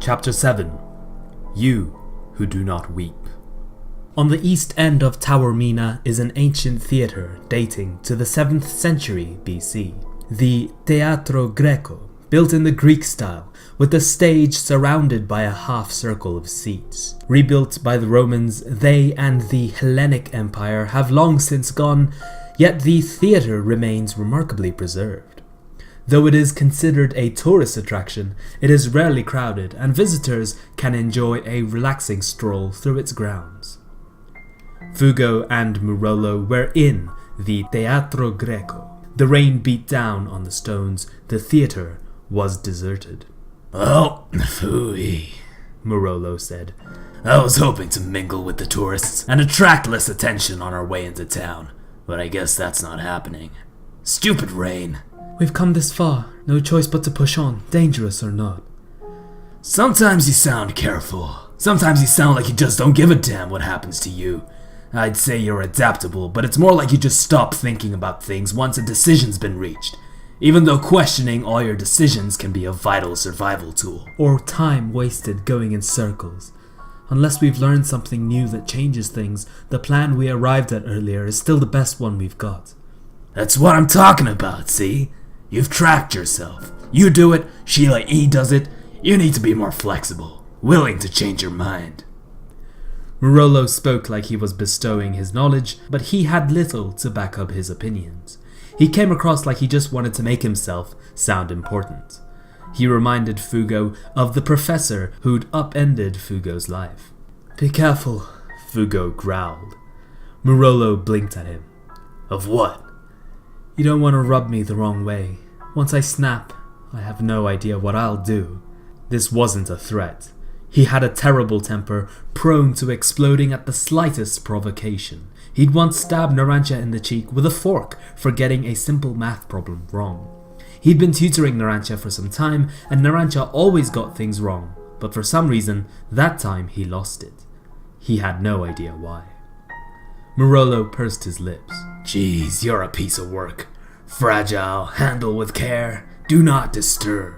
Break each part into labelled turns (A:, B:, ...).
A: Chapter 7. You Who Do Not Weep. On the east end of Taormina is an ancient theatre dating to the 7th century BC. The Teatro Greco, built in the Greek style, with the stage surrounded by a half-circle of seats. Rebuilt by the Romans, they and the Hellenic Empire have long since gone, yet the theatre remains remarkably preserved. Though it is considered a tourist attraction, it is rarely crowded and visitors can enjoy a relaxing stroll through its grounds. Fugo and Murolo were in the Teatro Greco. The rain beat down on the stones. The theatre was deserted.
B: "Well, phooey," Murolo said. "I was hoping to mingle with the tourists and attract less attention on our way into town, but I guess that's not happening. Stupid rain."
A: "We've come this far. No choice but to push on, dangerous or not."
B: "Sometimes you sound careful. Sometimes you sound like you just don't give a damn what happens to you. I'd say you're adaptable, but it's more like you just stop thinking about things once a decision's been reached, even though questioning all your decisions can be a vital survival tool."
A: Or time wasted going in circles. Unless we've learned something new that changes things, the plan we arrived at earlier is still the best one we've got.
B: "That's what I'm talking about, see? You've tracked yourself. You do it, Sheila E does it. You need to be more flexible, willing to change your mind."
A: Murolo spoke like he was bestowing his knowledge, but he had little to back up his opinions. He came across like he just wanted to make himself sound important. He reminded Fugo of the professor who'd upended Fugo's life. "Be careful," Fugo growled. Murolo blinked at him.
B: "Of what?"
A: "You don't want to rub me the wrong way. Once I snap, I have no idea what I'll do." This wasn't a threat. He had a terrible temper, prone to exploding at the slightest provocation. He'd once stabbed Narancia in the cheek with a fork for getting a simple math problem wrong. He'd been tutoring Narancia for some time, and Narancia always got things wrong, but for some reason, that time he lost it. He had no idea why. Murolo pursed his lips.
B: "Geez, you're a piece of work. Fragile, handle with care, do not disturb.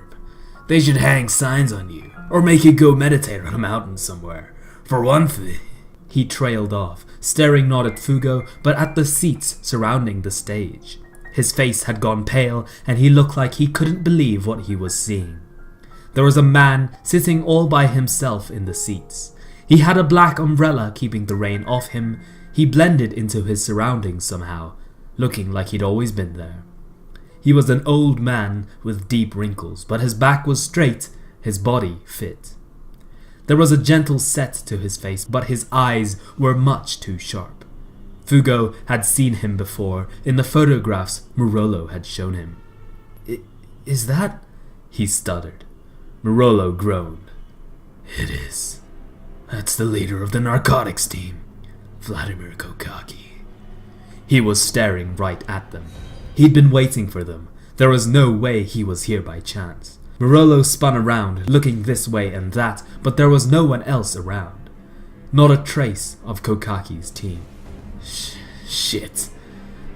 B: They should hang signs on you, or make you go meditate on a mountain somewhere. For one thing."
A: He trailed off, staring not at Fugo, but at the seats surrounding the stage. His face had gone pale, and he looked like he couldn't believe what he was seeing. There was a man sitting all by himself in the seats. He had a black umbrella keeping the rain off him. He blended into his surroundings somehow, looking like he'd always been there. He was an old man with deep wrinkles, but his back was straight, his body fit. There was a gentle set to his face, but his eyes were much too sharp. Fugo had seen him before in the photographs Murolo had shown him. Is that?" he stuttered.
B: Murolo groaned. "It is. That's the leader of the narcotics team, Vladimir Kocaqi."
A: He was staring right at them. He'd been waiting for them. There was no way he was here by chance. Murolo spun around, looking this way and that, but there was no one else around. Not a trace of Kokaki's team.
B: Shit.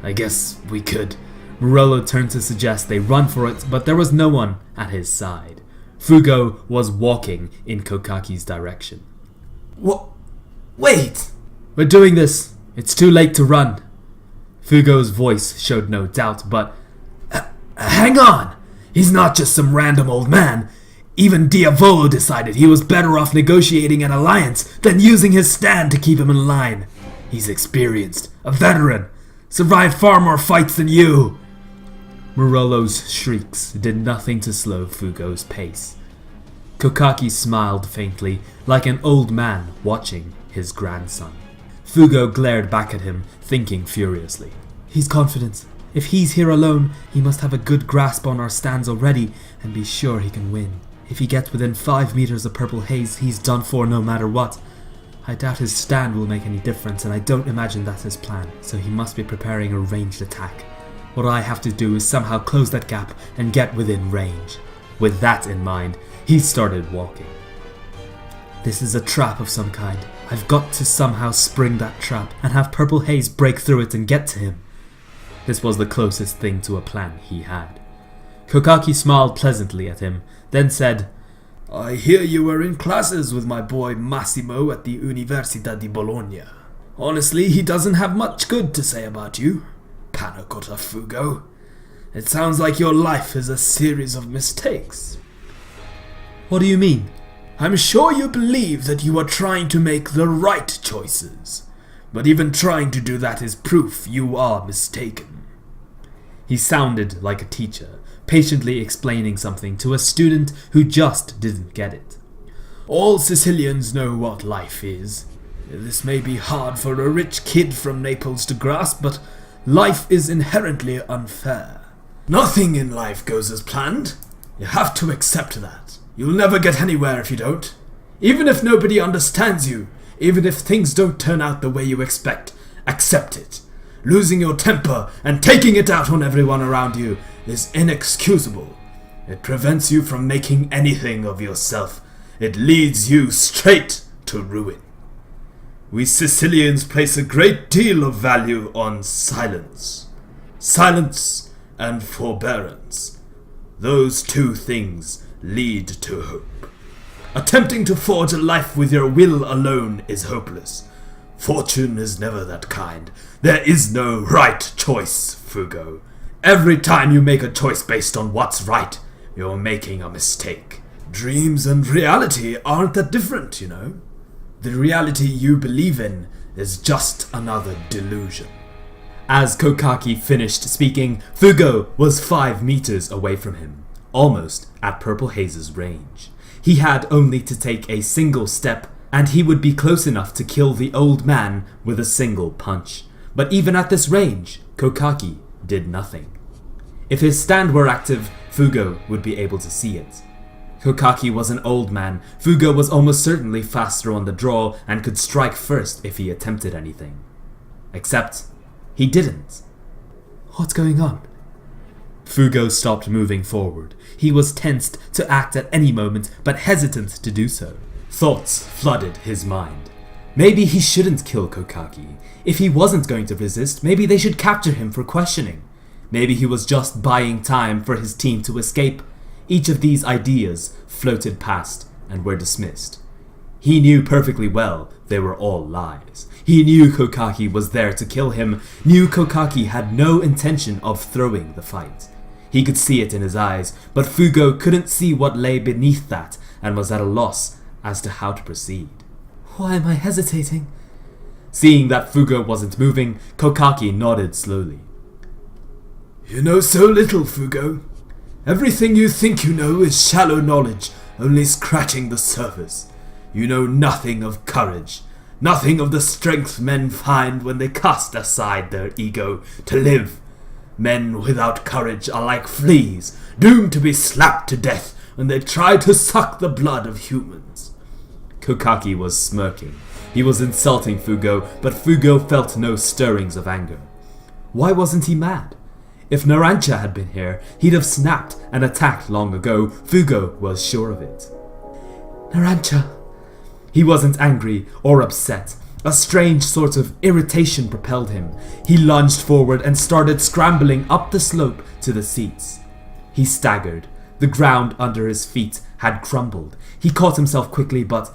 B: I guess we could.
A: Murolo turned to suggest they run for it, but there was no one at his side. Fugo was walking in Kokaki's direction.
B: Wait!
A: "We're doing this. It's too late to run." Fugo's voice showed no doubt, but
B: hang on! He's not just some random old man. Even Diavolo decided he was better off negotiating an alliance than using his stand to keep him in line. He's experienced, a veteran, survived far more fights than you.
A: Murolo's shrieks did nothing to slow Fugo's pace. Kocaqi smiled faintly, like an old man watching his grandson. Fugo glared back at him, thinking furiously. "He's confident. If he's here alone, he must have a good grasp on our stands already and be sure he can win. If he gets within 5 meters of Purple Haze, he's done for no matter what. I doubt his stand will make any difference, and I don't imagine that's his plan, so he must be preparing a ranged attack. What I have to do is somehow close that gap and get within range." With that in mind, he started walking. "This is a trap of some kind. I've got to somehow spring that trap and have Purple Haze break through it and get to him." This was the closest thing to a plan he had. Kocaqi smiled pleasantly at him, then said,
B: I hear you were in classes with my boy Massimo at the Università di Bologna. Honestly, he doesn't have much good to say about you. Panna cotta, Fugo. It sounds like your life is a series of mistakes.
A: What do you mean?
B: I'm sure you believe that you are trying to make the right choices, but even trying to do that is proof you are mistaken.
A: He sounded like a teacher, patiently explaining something to a student who just didn't get it.
B: All Sicilians know what life is. This may be hard for a rich kid from Naples to grasp, but life is inherently unfair. Nothing in life goes as planned. You have to accept that. You'll never get anywhere if you don't. Even if nobody understands you, even if things don't turn out the way you expect, accept it. Losing your temper and taking it out on everyone around you is inexcusable. It prevents you from making anything of yourself. It leads you straight to ruin. We Sicilians place a great deal of value on silence. Silence and forbearance. Those two things lead to hope. Attempting to forge a life with your will alone is hopeless. Fortune is never that kind. There is no right choice, Fugo. Every time you make a choice based on what's right, you're making a mistake. Dreams and reality aren't that different, you know. The reality you believe in is just another delusion.
A: As Kocaqi finished speaking, Fugo was 5 meters away from him, almost at Purple Haze's range. He had only to take a single step, and he would be close enough to kill the old man with a single punch. But even at this range, Kocaqi did nothing. If his stand were active, Fugo would be able to see it. Kocaqi was an old man. Fugo was almost certainly faster on the draw and could strike first if he attempted anything. Except, he didn't.
B: What's going on?
A: Fugo stopped moving forward. He was tensed to act at any moment, but hesitant to do so. Thoughts flooded his mind. Maybe he shouldn't kill Kocaqi. If he wasn't going to resist, maybe they should capture him for questioning. Maybe he was just buying time for his team to escape. Each of these ideas floated past and were dismissed. He knew perfectly well they were all lies. He knew Kocaqi was there to kill him, knew Kocaqi had no intention of throwing the fight. He could see it in his eyes, but Fugo couldn't see what lay beneath that and was at a loss as to how to proceed.
B: Why am I hesitating?
A: Seeing that Fugo wasn't moving, Kocaqi nodded slowly.
B: You know so little, Fugo. Everything you think you know is shallow knowledge, only scratching the surface. You know nothing of courage, nothing of the strength men find when they cast aside their ego to live. Men without courage are like fleas, doomed to be slapped to death when they try to suck the blood of humans.
A: Kocaqi was smirking. He was insulting Fugo, but Fugo felt no stirrings of anger. Why wasn't he mad? If Narancia had been here, he'd have snapped and attacked long ago. Fugo was sure of it.
B: Narancia.
A: He wasn't angry or upset. A strange sort of irritation propelled him. He lunged forward and started scrambling up the slope to the seats. He staggered. The ground under his feet had crumbled. He caught himself quickly, but...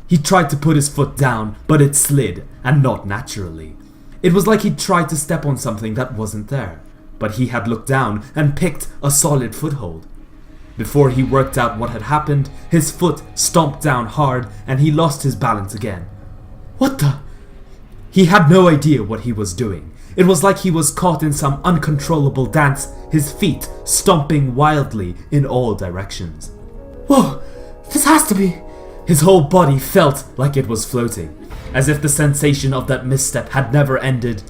A: He tried to put his foot down, but it slid, and not naturally. It was like he'd tried to step on something that wasn't there, but he had looked down and picked a solid foothold. Before he worked out what had happened, his foot stomped down hard and he lost his balance again. What the? He had no idea what he was doing. It was like he was caught in some uncontrollable dance, his feet stomping wildly in all directions.
B: Whoa, this has to be...
A: His whole body felt like it was floating, as if the sensation of that misstep had never ended.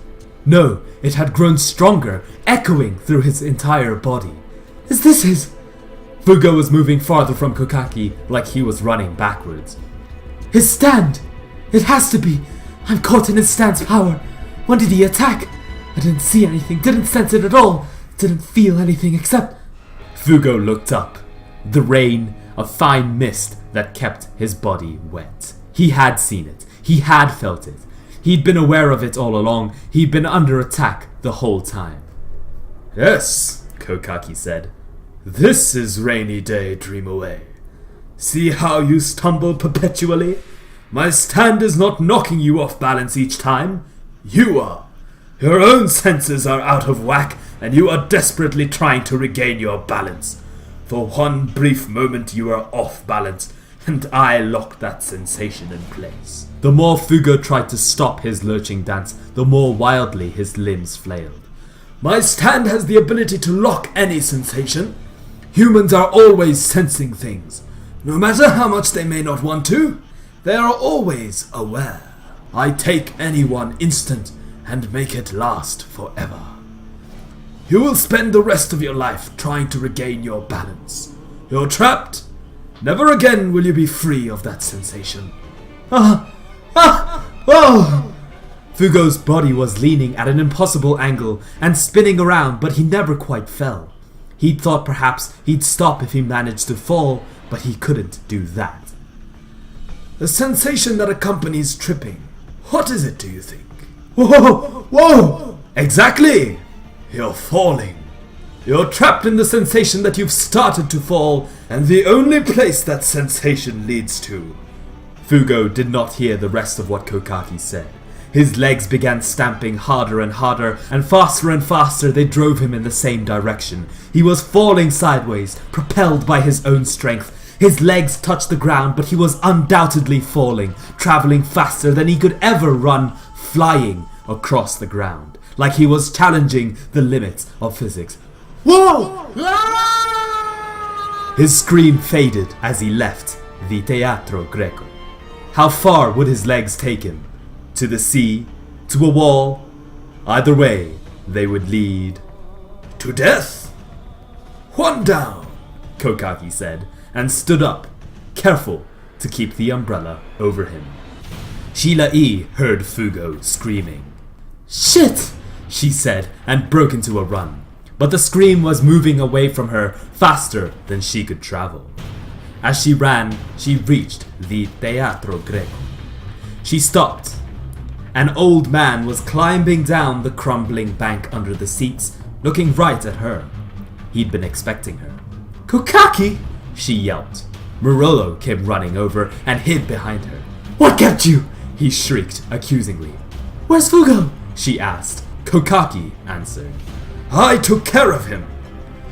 A: No, it had grown stronger, echoing through his entire body.
B: Is this his...
A: Fugo was moving farther from Kocaqi like he was running backwards.
B: His stand! It has to be! I'm caught in his stand's power. When did he attack? I didn't see anything, didn't sense it at all, didn't feel anything except...
A: Fugo looked up. The rain, a fine mist that kept his body wet. He had seen it. He had felt it. He'd been aware of it all along. He'd been under attack the whole time.
B: Yes, Kocaqi said.
A: This is rainy day, dream away. See how you stumble perpetually? My stand is not knocking you off balance each time. You are. Your own senses are out of whack, and you are desperately trying to regain your balance. For one brief moment you are off balance, and I locked that sensation in place. The more Fugo tried to stop his lurching dance, the more wildly his limbs flailed. My stand has the ability to lock any sensation. Humans are always sensing things. No matter how much they may not want to, they are always aware. I take any one instant and make it last forever. You will spend the rest of your life trying to regain your balance. You're trapped. Never again will you be free of that sensation. Fugo's body was leaning at an impossible angle and spinning around, but he never quite fell. He'd thought perhaps he'd stop if he managed to fall, but he couldn't do that. The sensation that accompanies tripping, what is it, do you think? Whoa! Whoa! Exactly! You're falling. You're trapped in the sensation that you've started to fall, and the only place that sensation leads to. Fugo did not hear the rest of what Kocaqi said. His legs began stamping harder and harder, and faster they drove him in the same direction. He was falling sideways, propelled by his own strength. His legs touched the ground, but he was undoubtedly falling, traveling faster than he could ever run, flying across the ground, like he was challenging the limits of physics. Whoa! His scream faded as he left the Teatro Greco. How far would his legs take him? To the sea? To a wall? Either way, they would lead to death. One down, Kocaqi said, and stood up, careful to keep the umbrella over him. Shila-E heard Fugo screaming. Shit! She said, and broke into a run. But the scream was moving away from her faster than she could travel. As she ran, she reached the Teatro Greco. She stopped. An old man was climbing down the crumbling bank under the seats, looking right at her. He'd been expecting her. Kocaqi! She yelped. Morello came running over and hid behind her. What kept you? He shrieked accusingly. Where's Fugo? She asked. Kocaqi answered. I took care of him.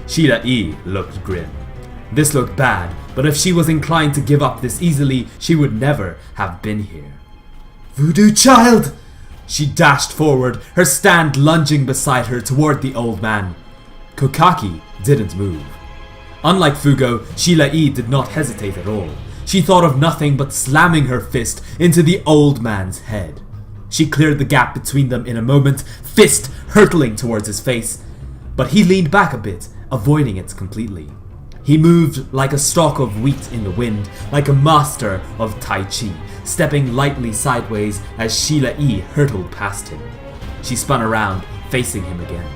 A: Shila-E looked grim. This looked bad, but if she was inclined to give up this easily, she would never have been here. Voodoo child! She dashed forward, her stand lunging beside her toward the old man. Kocaqi didn't move. Unlike Fugo, Shila-E did not hesitate at all. She thought of nothing but slamming her fist into the old man's head. She cleared the gap between them in a moment, fist hurtling towards his face. But he leaned back a bit, avoiding it completely. He moved like a stalk of wheat in the wind, like a master of Tai Chi, stepping lightly sideways as Shila-E hurtled past him. She spun around, facing him again.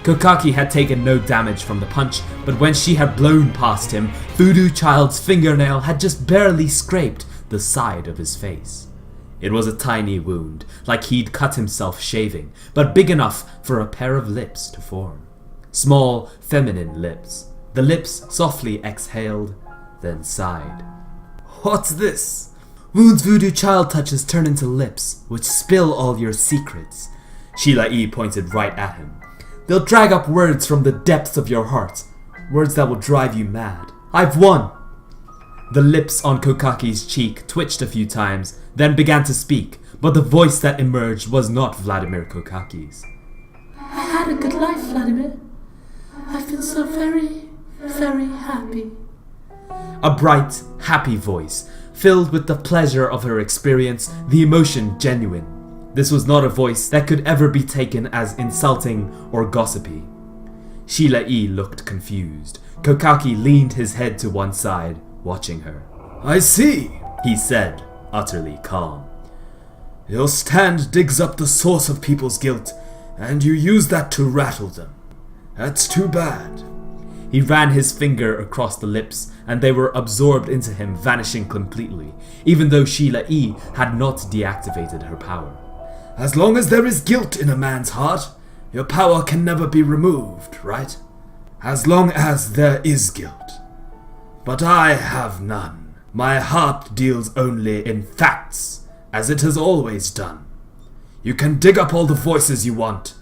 A: Kocaqi had taken no damage from the punch, but when she had blown past him, Voodoo Child's fingernail had just barely scraped the side of his face. It was a tiny wound, like he'd cut himself shaving, but big enough for a pair of lips to form. Small, feminine lips. The lips softly exhaled, then sighed. What's this? Wounds Voodoo Child touches turn into lips, which spill all your secrets. Shila-E pointed right at him. They'll drag up words from the depths of your heart. Words that will drive you mad. I've won! The lips on Kokaki's cheek twitched a few times, then began to speak, but the voice that emerged was not Vladimir Kokaki's.
C: I had a good life, Vladimir. I've been so very, very happy.
A: A bright, happy voice, filled with the pleasure of her experience, the emotion genuine. This was not a voice that could ever be taken as insulting or gossipy. Shila-E looked confused. Kocaqi leaned his head to one side, watching her. I see, he said, utterly calm. Your stand digs up the source of people's guilt, and you use that to rattle them. That's too bad. He ran his finger across the lips, and they were absorbed into him, vanishing completely, even though Shila-E had not deactivated her power. As long as there is guilt in a man's heart, your power can never be removed, right?
B: as long as there is guilt. But I have none. My heart deals only in facts, as it has always done. You can dig up all the voices you want.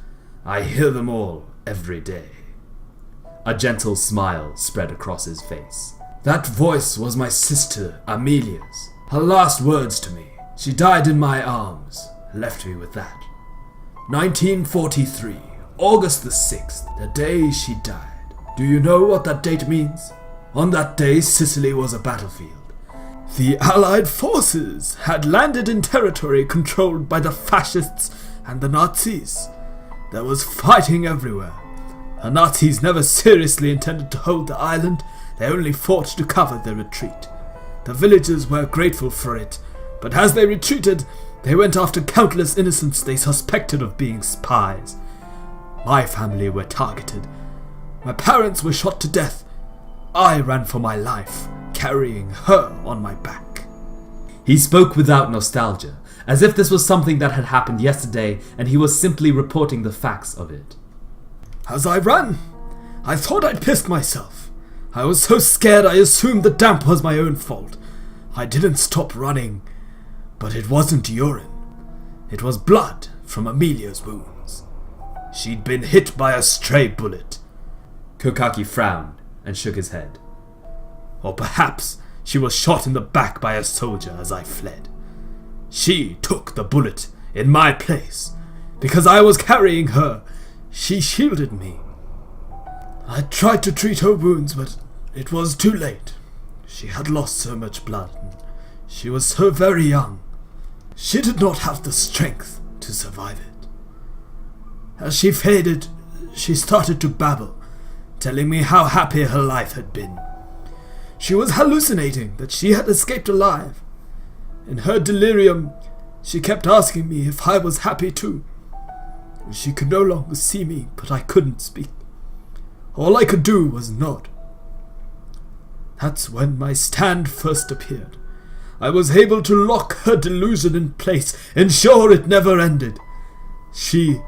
B: I hear them all every day.
A: A gentle smile spread across his face.
B: That voice was my sister, Amelia's. Her last words to me. She died in my arms, left me with that. 1943, August the 6th, the day she died. Do you know what that date means? On that day, Sicily was a battlefield. The Allied forces had landed in territory controlled by the fascists and the Nazis. There was fighting everywhere. The Nazis never seriously intended to hold the island, they only fought to cover their retreat. The villagers were grateful for it, but as they retreated, they went after countless innocents they suspected of being spies. My family were targeted. My parents were shot to death. I ran for my life, carrying her on my back.
A: He spoke without nostalgia, as if this was something that had happened yesterday and he was simply reporting the facts of it.
B: As I ran, I thought I'd pissed myself. I was so scared I assumed the damp was my own fault. I didn't stop running, but it wasn't urine. It was blood from Amelia's wounds. She'd been hit by a stray bullet.
A: Kocaqi frowned and shook his head.
B: Or perhaps she was shot in the back by a soldier as I fled. She took the bullet in my place. Because I was carrying her, she shielded me. I tried to treat her wounds, but it was too late. She had lost so much blood, and she was so very young. She did not have the strength to survive it. As she faded, she started to babble, telling me how happy her life had been. She was hallucinating that she had escaped alive. In her delirium, she kept asking me if I was happy too. She could no longer see me, but I couldn't speak. All I could do was nod. That's when my stand first appeared. I was able to lock her delusion in place, ensure it never ended. She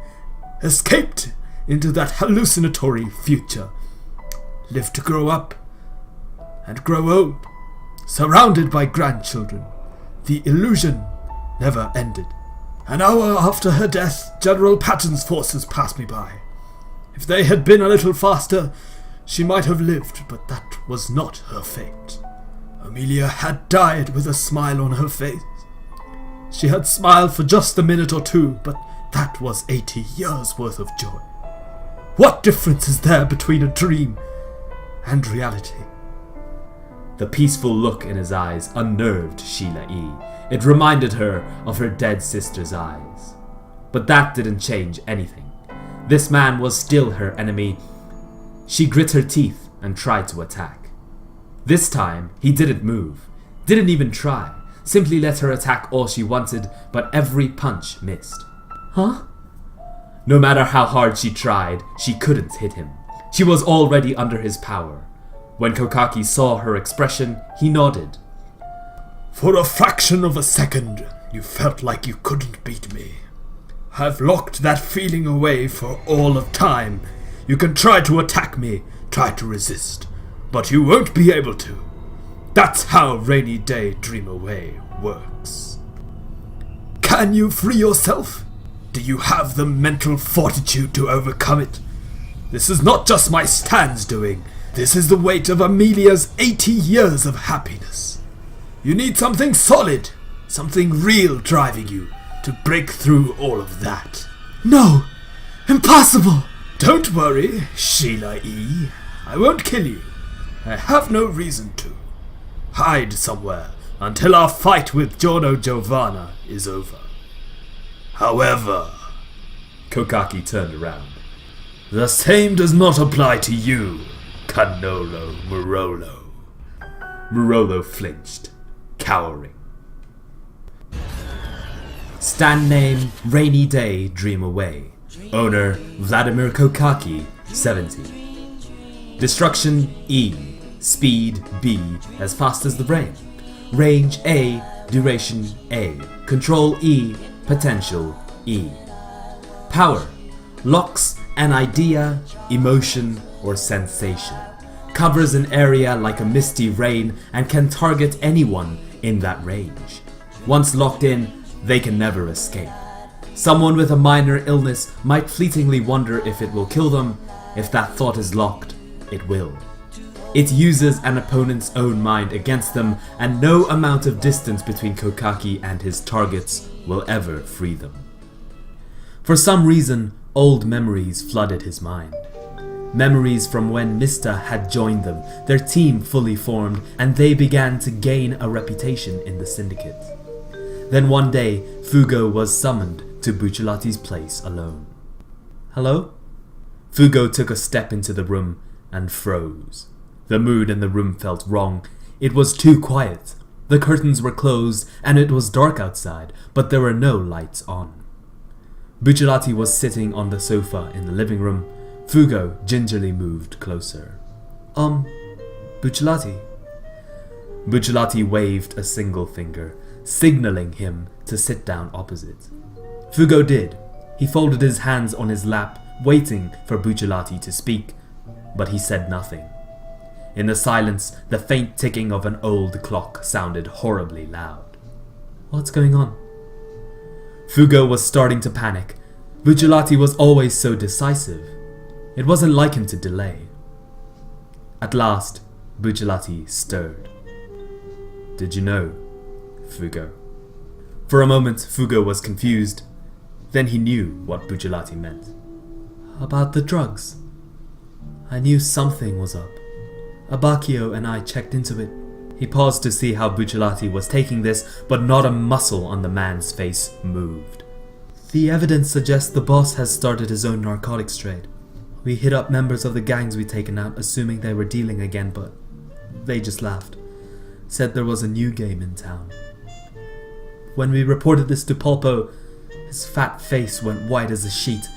B: escaped into that hallucinatory future, lived to grow up and grow old, surrounded by grandchildren. The illusion never ended. An hour after her death, General Patton's forces passed me by. If they had been a little faster, she might have lived, but that was not her fate. Amelia had died with a smile on her face. She had smiled for just a minute or two, but that was 80 years worth of joy. What difference is there between a dream and reality?
A: The peaceful look in his eyes unnerved Sheila E. It reminded her of her dead sister's eyes. But that didn't change anything. This man was still her enemy. She grit her teeth and tried to attack. This time, he didn't move, didn't even try, simply let her attack all she wanted, but every punch missed.
C: Huh?
A: No matter how hard she tried, she couldn't hit him. She was already under his power. When Kocaqi saw her expression, he nodded.
B: For a fraction of a second, you felt like you couldn't beat me. I've locked that feeling away for all of time. You can try to attack me, try to resist, but you won't be able to. That's how Rainy Day Dream Away works. Can you free yourself? Do you have the mental fortitude to overcome it? This is not just my stand's doing. This is the weight of Amelia's 80 years of happiness. You need something solid, something real driving you to break through all of that.
C: No! Impossible!
B: Don't worry, Sheila E. I won't kill you. I have no reason to. Hide somewhere until our fight with Giorno Giovanna is over. However,
A: Kocaqi turned around.
B: The same does not apply to you, Canolo Murolo.
A: Murolo flinched, cowering. Stand name Rainy Day Dream Away. Owner Vladimir Kocaqi, 70. Destruction E. Speed B, as fast as the brain. Range A, duration A. Control E, potential E. Power. Locks an idea, emotion, or sensation, covers an area like a misty rain, and can target anyone in that range. Once locked in, they can never escape. Someone with a minor illness might fleetingly wonder if it will kill them. If that thought is locked, it will. It uses an opponent's own mind against them, and no amount of distance between Kocaqi and his targets will ever free them. For some reason, old memories flooded his mind. Memories from when Mista had joined them, their team fully formed, and they began to gain a reputation in the syndicate. Then one day, Fugo was summoned to Bucciolati's place alone. "Hello?" Fugo took a step into the room and froze. The mood in the room felt wrong. It was too quiet. The curtains were closed and it was dark outside, but there were no lights on. Bucciolati was sitting on the sofa in the living room. Fugo gingerly moved closer. Bucciolati?" Bucciolati waved a single finger, signaling him to sit down opposite. Fugo did. He folded his hands on his lap, waiting for Bucciolati to speak, but he said nothing. In the silence, the faint ticking of an old clock sounded horribly loud. "What's going on?" Fugo was starting to panic. Bucciolati was always so decisive. It wasn't like him to delay. At last, Bucciolati stirred. "Did you know, Fugo?" For a moment, Fugo was confused. Then he knew what Bucciolati meant. "About the drugs. I knew something was up. Abbacchio and I checked into it." He paused to see how Bucciolati was taking this, but not a muscle on the man's face moved. "The evidence suggests the boss has started his own narcotics trade. We hit up members of the gangs we'd taken out, assuming they were dealing again, but they just laughed. Said there was a new game in town. When we reported this to Polpo, his fat face went white as a sheet.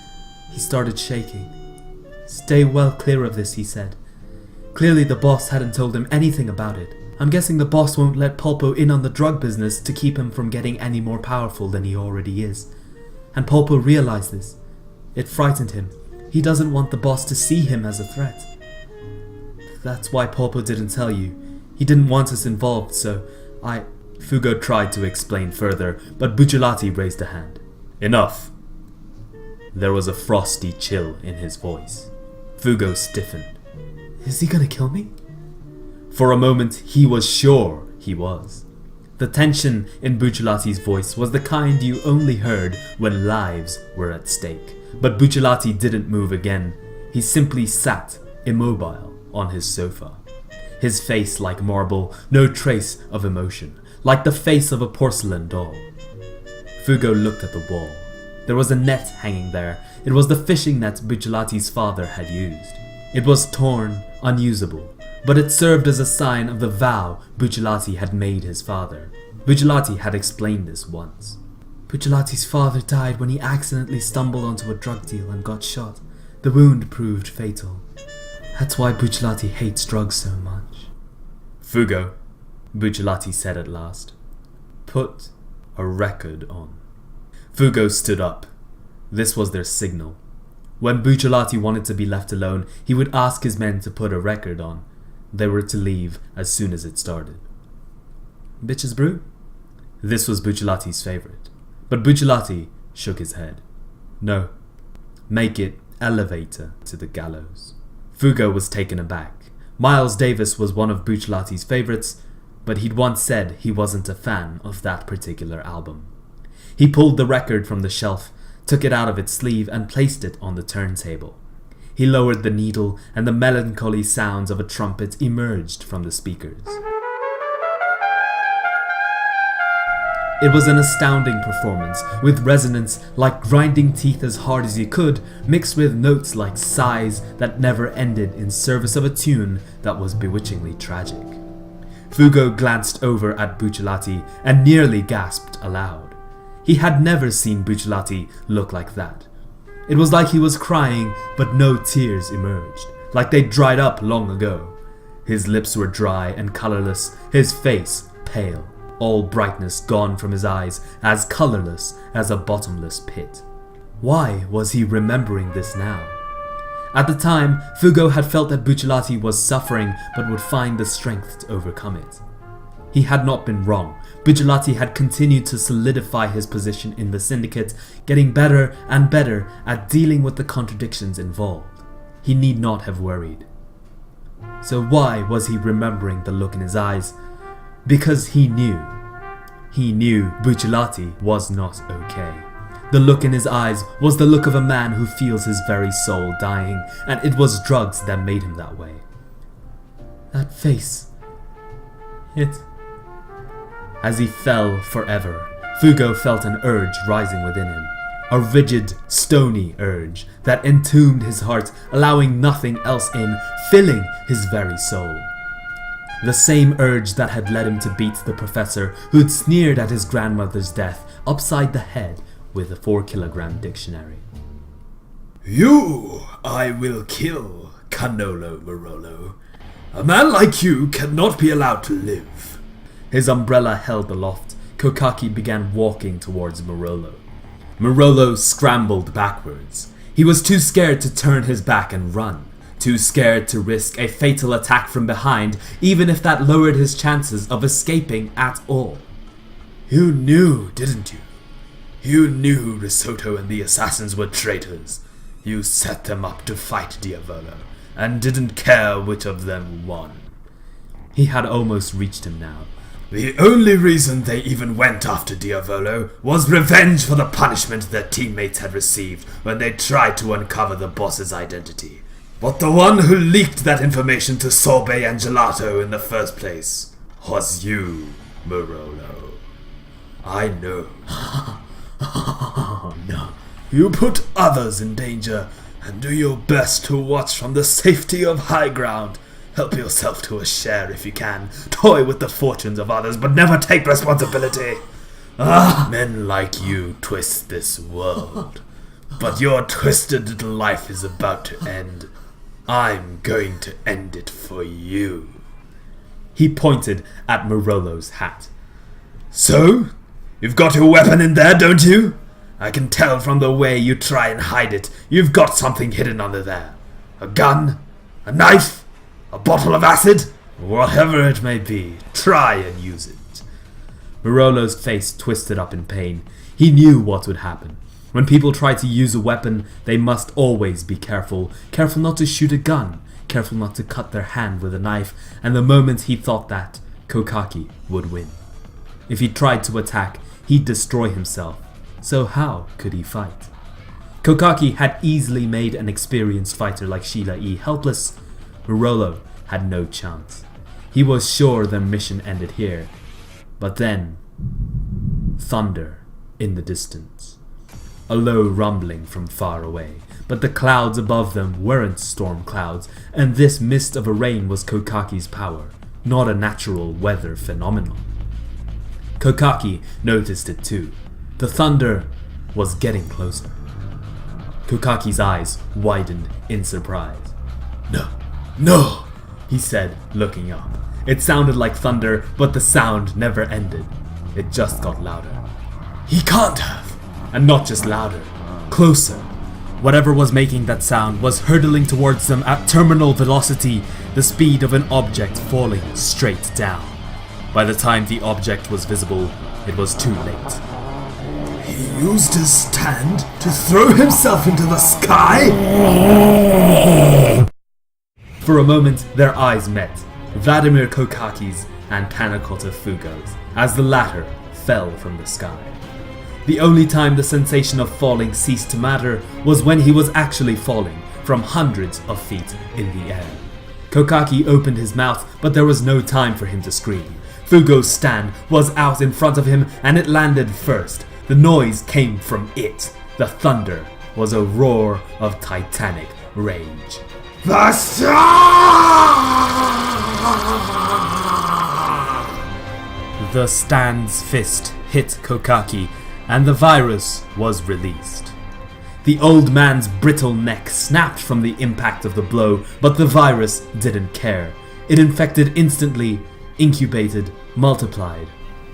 A: He started shaking. "Stay well clear of this," he said. Clearly the boss hadn't told him anything about it. I'm guessing the boss won't let Polpo in on the drug business to keep him from getting any more powerful than he already is. And Polpo realized this. It frightened him. He doesn't want the boss to see him as a threat. That's why Polpo didn't tell you. He didn't want us involved, so Fugo tried to explain further, but Bucciolati raised a hand. "Enough." There was a frosty chill in his voice. Fugo stiffened. "Is he gonna kill me?" For a moment, he was sure he was. The tension in Bucciolati's voice was the kind you only heard when lives were at stake. But Bucciolati didn't move again. He simply sat, immobile, on his sofa. His face like marble, no trace of emotion, like the face of a porcelain doll. Fugo looked at the wall. There was a net hanging there. It was the fishing net Bucciolati's father had used. It was torn, unusable, but it served as a sign of the vow Bucciolati had made his father. Bucciolati had explained this once. Bucciolati's father died when he accidentally stumbled onto a drug deal and got shot. The wound proved fatal. That's why Bucciolati hates drugs so much. "Fugo," Bucciolati said at last, "put a record on." Fugo stood up. This was their signal. When Bucciolati wanted to be left alone, he would ask his men to put a record on. They were to leave as soon as it started. "Bitches brew?" This was Bucciolati's favorite. But Bucciolati shook his head. "No. Make it elevator to the gallows." Fugo was taken aback. Miles Davis was one of Bucciolati's favorites, but he'd once said he wasn't a fan of that particular album. He pulled the record from the shelf, took it out of its sleeve and placed it on the turntable. He lowered the needle and the melancholy sounds of a trumpet emerged from the speakers. It was an astounding performance, with resonance like grinding teeth as hard as you could, mixed with notes like sighs that never ended in service of a tune that was bewitchingly tragic. Fugo glanced over at Bucciolati and nearly gasped aloud. He had never seen Bucciolati look like that. It was like he was crying, but no tears emerged, like they'd dried up long ago. His lips were dry and colorless, his face pale. All brightness gone from his eyes, as colorless as a bottomless pit. Why was he remembering this now? At the time, Fugo had felt that Bucciolati was suffering but would find the strength to overcome it. He had not been wrong. Bucciolati had continued to solidify his position in the syndicate, getting better and better at dealing with the contradictions involved. He need not have worried. So why was he remembering the look in his eyes? Because he knew. He knew Bucciolati was not okay. The look in his eyes was the look of a man who feels his very soul dying, and it was drugs that made him that way. That face. As he fell forever, Fugo felt an urge rising within him. A rigid, stony urge that entombed his heart, allowing nothing else in, filling his very soul. The same urge that had led him to beat the professor who'd sneered at his grandmother's death upside the head with a 4-kilogram dictionary.
B: You I will kill, Canolo Marolo. A man like you cannot be allowed to live.
A: His umbrella held aloft. Kocaqi began walking towards Marolo. Marolo scrambled backwards. He was too scared to turn his back and run. Too scared to risk a fatal attack from behind, even if that lowered his chances of escaping at all.
B: You knew, didn't you? You knew Risotto and the assassins were traitors. You set them up to fight Diavolo, and didn't care which of them won.
A: He had almost reached him now.
B: The only reason they even went after Diavolo was revenge for the punishment their teammates had received when they tried to uncover the boss's identity. But the one who leaked that information to Sorbet and Gelato in the first place was you, Marolo. I know.
A: No.
B: You put others in danger and do your best to watch from the safety of high ground. Help yourself to a share if you can. Toy with the fortunes of others, but never take responsibility. Men like you twist this world. But your twisted little life is about to end. I'm going to end it for you.
A: He pointed at Marolo's hat.
B: So? You've got your weapon in there, don't you? I can tell from the way you try and hide it. You've got something hidden under there. A gun? A knife? A bottle of acid? Whatever it may be, try and use it.
A: Marolo's face twisted up in pain. He knew what would happen. When people try to use a weapon, they must always be careful. Careful not to shoot a gun. Careful not to cut their hand with a knife. And the moment he thought that, Kocaqi would win. If he tried to attack, he'd destroy himself. So how could he fight? Kocaqi had easily made an experienced fighter like Sheila E. helpless. Marolo had no chance. He was sure their mission ended here. But then, thunder in the distance. A low rumbling from far away, but the clouds above them weren't storm clouds, and this mist of a rain was Kokaki's power, not a natural weather phenomenon. Kocaqi noticed it too. The thunder was getting closer. Kokaki's eyes widened in surprise. No, he said, looking up. It sounded like thunder, but the sound never ended. It just got louder.
B: He can't have.
A: And not just louder, closer. Whatever was making that sound was hurtling towards them at terminal velocity, the speed of an object falling straight down. By the time the object was visible, it was too late.
B: He used his stand to throw himself into the sky?
A: For a moment, their eyes met, Vladimir Kokaki's and Pannacotta Fugo's, as the latter fell from the sky. The only time the sensation of falling ceased to matter was when he was actually falling from hundreds of feet in the air. Kocaqi opened his mouth, but there was no time for him to scream. Fugo's stand was out in front of him, and it landed first. The noise came from it. The thunder was a roar of titanic rage.
B: The star!
A: The stand's fist hit Kocaqi, and the virus was released. The old man's brittle neck snapped from the impact of the blow, but the virus didn't care. It infected instantly, incubated, multiplied,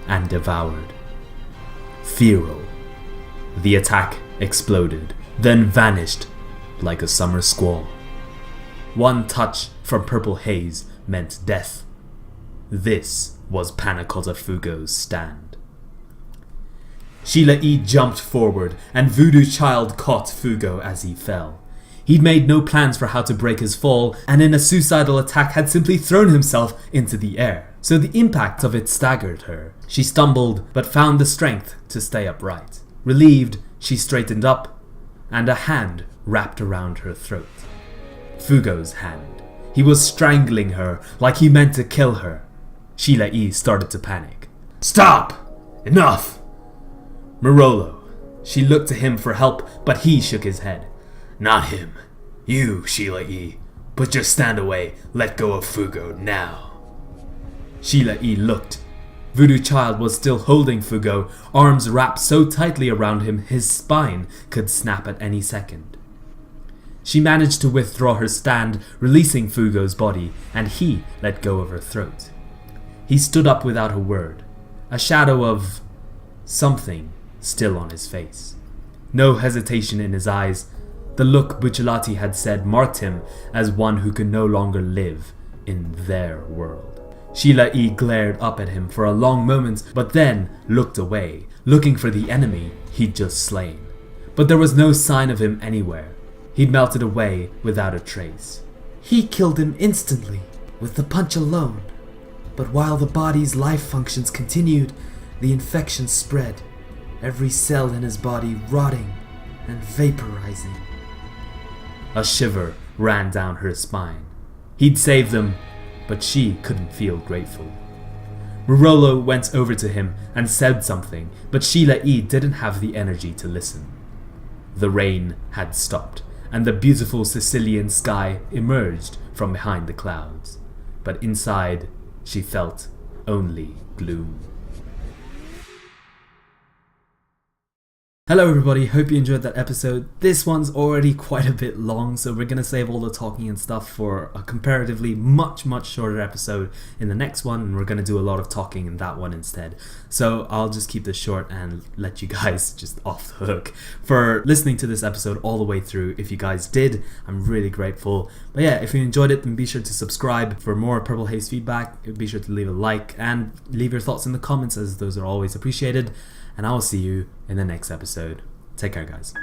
A: and devoured. Feral. The attack exploded, then vanished like a summer squall. One touch from purple haze meant death. This was Panna Cotta Fugo's stand. Sheila E. jumped forward, and Voodoo Child caught Fugo as he fell. He'd made no plans for how to break his fall, and in a suicidal attack had simply thrown himself into the air. So the impact of it staggered her. She stumbled, but found the strength to stay upright. Relieved, she straightened up, and a hand wrapped around her throat. Fugo's hand. He was strangling her like he meant to kill her. Sheila E. started to panic. "Stop! Enough!" Marolo. She looked to him for help, but he shook his head. "Not him. You, Sheila E. Put your stand away. Let go of Fugo now." Sheila E. looked. Voodoo Child was still holding Fugo, arms wrapped so tightly around him his spine could snap at any second. She managed to withdraw her stand, releasing Fugo's body, and he let go of her throat. He stood up without a word, a shadow of something still on his face. No hesitation in his eyes. The look Bucciolati had said marked him as one who could no longer live in their world. Sheila E. glared up at him for a long moment, but then looked away, looking for the enemy he'd just slain. But there was no sign of him anywhere. He'd melted away without a trace.
C: He killed him instantly, with the punch alone. But while the body's life functions continued, the infection spread, every cell in his body rotting and vaporizing.
A: A shiver ran down her spine. He'd saved them, but she couldn't feel grateful. Marolo went over to him and said something, but Sheila E. didn't have the energy to listen. The rain had stopped, and the beautiful Sicilian sky emerged from behind the clouds. But inside, she felt only gloom. Hello everybody, hope you enjoyed that episode. This one's already quite a bit long, so we're going to save all the talking and stuff for a comparatively much shorter episode in the next one, and we're going to do a lot of talking in that one instead. So I'll just keep this short and let you guys just off the hook for listening to this episode all the way through. If you guys did, I'm really grateful. But yeah, if you enjoyed it, then be sure to subscribe for more Purple Haze feedback. Be sure to leave a like and leave your thoughts in the comments, as those are always appreciated. And I will see you in the next episode. Take care, guys.